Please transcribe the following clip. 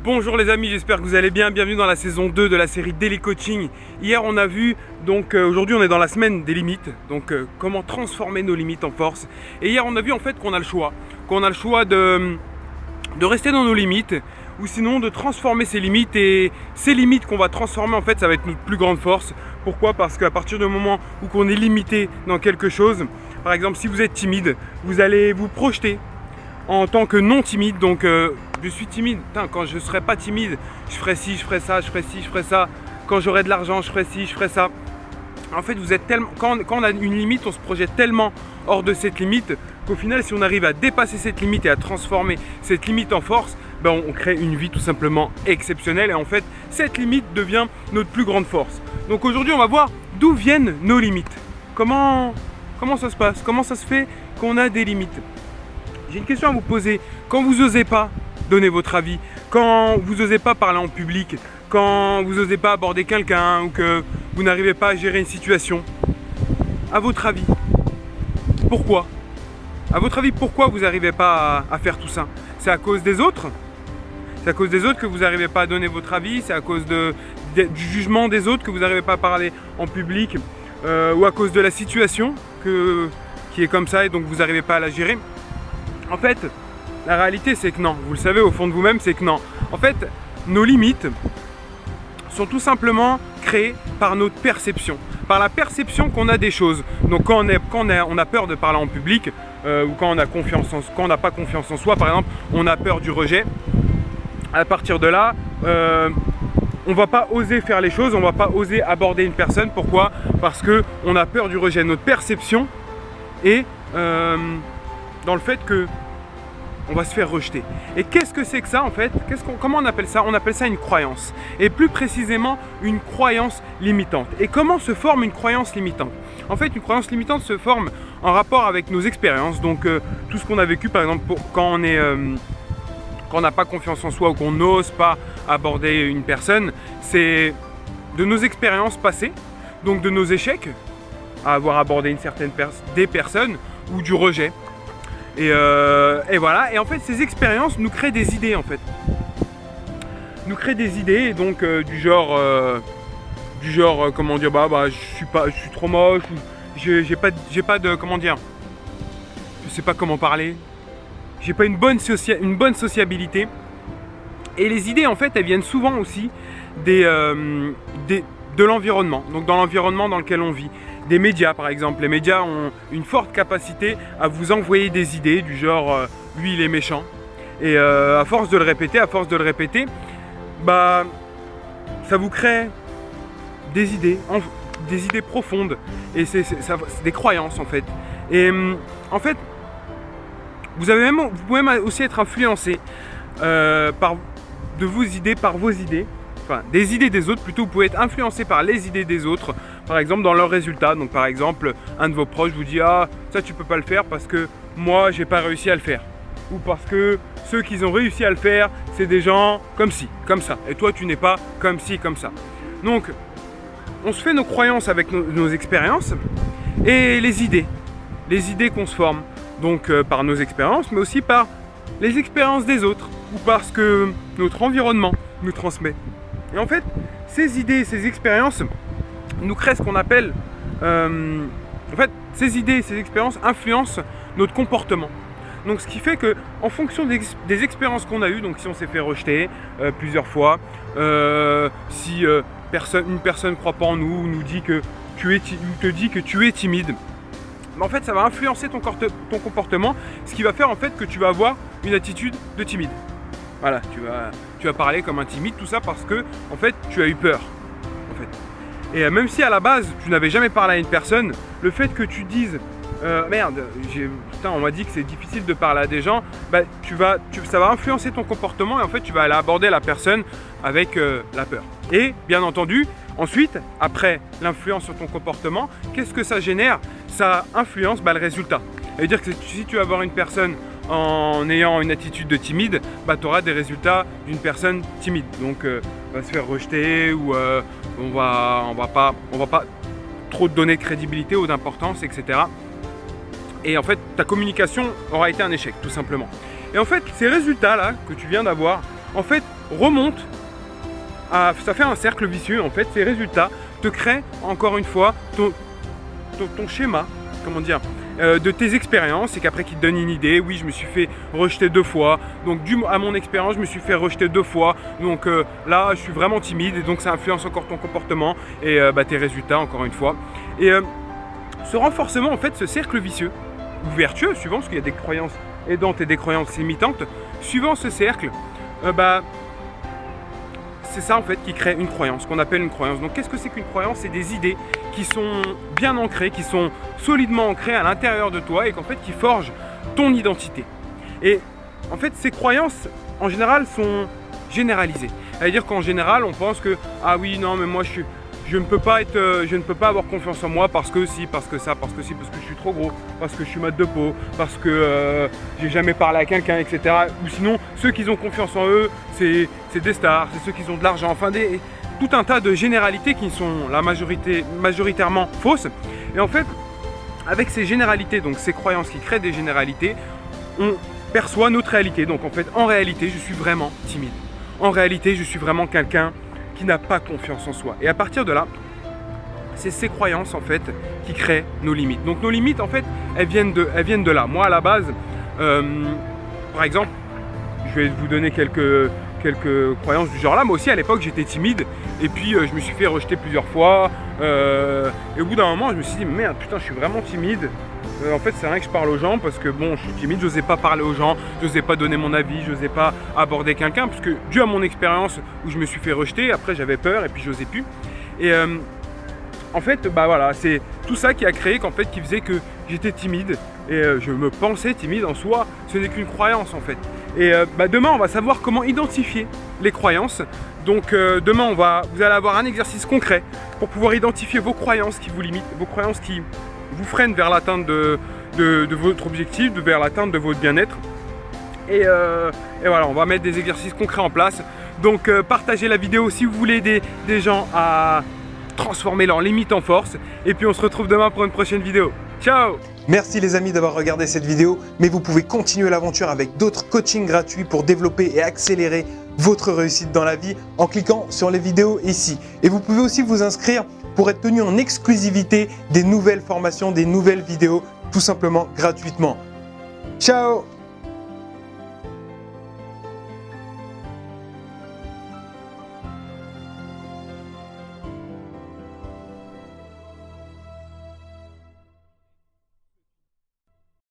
Bonjour les amis, j'espère que vous allez bien. Bienvenue dans la saison 2 de la série Daily Coaching. Hier on a vu, aujourd'hui on est dans la semaine des limites. Comment transformer nos limites en force. Et hier on a vu en fait qu'on a le choix. Qu'on a le choix de rester dans nos limites ou sinon de transformer ces limites. Et ces limites qu'on va transformer en fait ça va être notre plus grande force. Pourquoi? Parce qu'à partir du moment où on est limité dans quelque chose, par exemple si vous êtes timide, vous allez vous projeter en tant que non timide. Donc je suis timide, putain, quand je ne serais pas timide, je ferais ci, je ferais ça, je ferais ci, je ferais ça. Quand j'aurais de l'argent, je ferais ci, je ferais ça. En fait, vous êtes tellement, quand on a une limite, on se projette tellement hors de cette limite qu'au final, si on arrive à dépasser cette limite et à transformer cette limite en force, ben, on crée une vie tout simplement exceptionnelle. Et en fait, cette limite devient notre plus grande force. Donc aujourd'hui, on va voir d'où viennent nos limites. Comment ça se passe? Comment ça se fait qu'on a des limites? J'ai une question à vous poser. Quand vous n'osez pas donner votre avis, quand vous n'osez pas parler en public, quand vous n'osez pas aborder quelqu'un ou que vous n'arrivez pas à gérer une situation, à votre avis, pourquoi? À votre avis, pourquoi vous n'arrivez pas à faire tout ça? C'est à cause des autres? C'est à cause des autres que vous n'arrivez pas à donner votre avis? C'est à cause du jugement des autres que vous n'arrivez pas à parler en public? Ou à cause de la situation qui est comme ça et donc vous n'arrivez pas à la gérer? En fait, la réalité c'est que non, vous le savez au fond de vous-même, c'est que non. En fait, nos limites sont tout simplement créées par notre perception, par la perception qu'on a des choses. Donc quand on a peur de parler en public, ou quand on n'a pas confiance en soi, par exemple, on a peur du rejet. À partir de là, on ne va pas oser faire les choses, on ne va pas oser aborder une personne. Pourquoi? Parce qu'on a peur du rejet. Notre perception est dans le fait que on va se faire rejeter. Et qu'est-ce que c'est que ça en fait? Comment on appelle ça? On appelle ça une croyance. Et plus précisément, une croyance limitante. Et comment se forme une croyance limitante? En fait, une croyance limitante se forme en rapport avec nos expériences. Donc, tout ce qu'on a vécu, par exemple, quand on n'a pas confiance en soi ou qu'on n'ose pas aborder une personne, c'est de nos expériences passées, donc de nos échecs à avoir abordé des personnes ou du rejet. Et voilà, et en fait ces expériences nous créent des idées en fait. Nous créent des idées et donc du genre comment dire, je suis trop moche, ou j'ai pas de, comment dire, je sais pas comment parler, j'ai pas une bonne sociabilité. Et les idées en fait elles viennent souvent aussi de l'environnement, donc dans l'environnement dans lequel on vit. Des médias par exemple, les médias ont une forte capacité à vous envoyer des idées du genre lui il est méchant, et à force de le répéter, bah ça vous crée des idées profondes et c'est des croyances en fait. Et en fait vous pouvez même aussi être influencé par vos idées, enfin des idées des autres plutôt. Vous pouvez être influencé par les idées des autres, par exemple dans leurs résultats. Donc par exemple, un de vos proches vous dit: ah, ça tu peux pas le faire parce que moi j'ai pas réussi à le faire, ou parce que ceux qui ont réussi à le faire c'est des gens comme ci, comme ça, et toi tu n'es pas comme ci, comme ça. Donc on se fait nos croyances avec nos expériences et les idées qu'on se forme donc par nos expériences, mais aussi par les expériences des autres ou parce que notre environnement nous transmet. Et en fait, ces idées, ces expériences nous créent ce qu'on appelle... en fait, ces idées, ces expériences influencent notre comportement. Donc ce qui fait que, en fonction des expériences qu'on a eues, donc si on s'est fait rejeter plusieurs fois, si une personne ne croit pas en nous, nous dit que te dit que tu es timide, mais en fait ça va influencer ton comportement, ce qui va faire en fait que tu vas avoir une attitude de timide. Voilà, tu vas parler comme un timide, tout ça parce que en fait tu as eu peur en fait. Et même si à la base tu n'avais jamais parlé à une personne, le fait que tu dises merde, putain, on m'a dit que c'est difficile de parler à des gens, bah, ça va influencer ton comportement et en fait tu vas aller aborder la personne avec la peur. Et bien entendu, ensuite, après l'influence sur ton comportement, qu'est-ce que ça génère? Ça influence le résultat. C'est-à-dire que si tu vas voir une personne en ayant une attitude de timide, bah, tu auras des résultats d'une personne timide. Donc va se faire rejeter ou on va pas trop te donner de crédibilité ou d'importance, etc. Et en fait ta communication aura été un échec tout simplement. Et en fait ces résultats là que tu viens d'avoir, en fait remontent, ça fait un cercle vicieux en fait. Ces résultats te créent encore une fois ton schéma, comment dire, de tes expériences, et qu'après qui te donne une idée. Oui, je me suis fait rejeter 2 fois, donc dû à mon expérience je me suis fait rejeter 2 fois, donc là je suis vraiment timide, et donc ça influence encore ton comportement et tes résultats encore une fois. Et ce renforcement en fait, ce cercle vicieux ou vertueux, suivant, parce qu'il y a des croyances aidantes et des croyances limitantes, suivant ce cercle, c'est ça en fait qui crée une croyance, qu'on appelle une croyance. Donc qu'est-ce que c'est qu'une croyance? C'est des idées qui sont bien ancrées, qui sont solidement ancrées à l'intérieur de toi, et qu'en fait qui forgent ton identité. Et en fait ces croyances en général sont généralisées. C'est-à-dire qu'en général on pense que ah oui non mais moi je ne peux pas avoir confiance en moi parce que si, parce que ça, parce que si, parce que je suis trop gros, parce que je suis mat de peau, parce que j'ai jamais parlé à quelqu'un, etc. Ou sinon, ceux qui ont confiance en eux, c'est des stars, c'est ceux qui ont de l'argent, enfin tout un tas de généralités qui sont majoritairement fausses. Et en fait, avec ces généralités, donc ces croyances qui créent des généralités, on perçoit notre réalité. Donc en fait, en réalité, je suis vraiment timide. En réalité, je suis vraiment quelqu'un qui n'a pas confiance en soi. Et à partir de là, c'est ces croyances en fait qui créent nos limites. Donc nos limites en fait, elles viennent de là. Moi à la base, par exemple, je vais vous donner quelques croyances du genre là. Moi aussi à l'époque j'étais timide, et puis je me suis fait rejeter plusieurs fois, et au bout d'un moment je me suis dit merde putain je suis vraiment timide. En fait c'est rien que je parle aux gens parce que bon je suis timide, je n'osais pas parler aux gens, je n'osais pas donner mon avis, je n'osais pas aborder quelqu'un, parce que dû à mon expérience où je me suis fait rejeter, après j'avais peur et puis j'osais plus. Et en fait bah voilà, c'est tout ça qui a créé qui faisait que j'étais timide, et je me pensais timide. En soi ce n'est qu'une croyance en fait. Et demain on va savoir comment identifier les croyances. Donc demain vous allez avoir un exercice concret pour pouvoir identifier vos croyances qui vous limitent, vos croyances qui vous freinent vers l'atteinte de votre objectif, vers l'atteinte de votre bien-être. Et voilà, on va mettre des exercices concrets en place. Donc partagez la vidéo si vous voulez aider des gens à transformer leurs limites en force. Et puis on se retrouve demain pour une prochaine vidéo. Ciao! Merci les amis d'avoir regardé cette vidéo, mais vous pouvez continuer l'aventure avec d'autres coachings gratuits pour développer et accélérer votre réussite dans la vie en cliquant sur les vidéos ici. Et vous pouvez aussi vous inscrire pour être tenu en exclusivité des nouvelles formations, des nouvelles vidéos, tout simplement gratuitement. Ciao!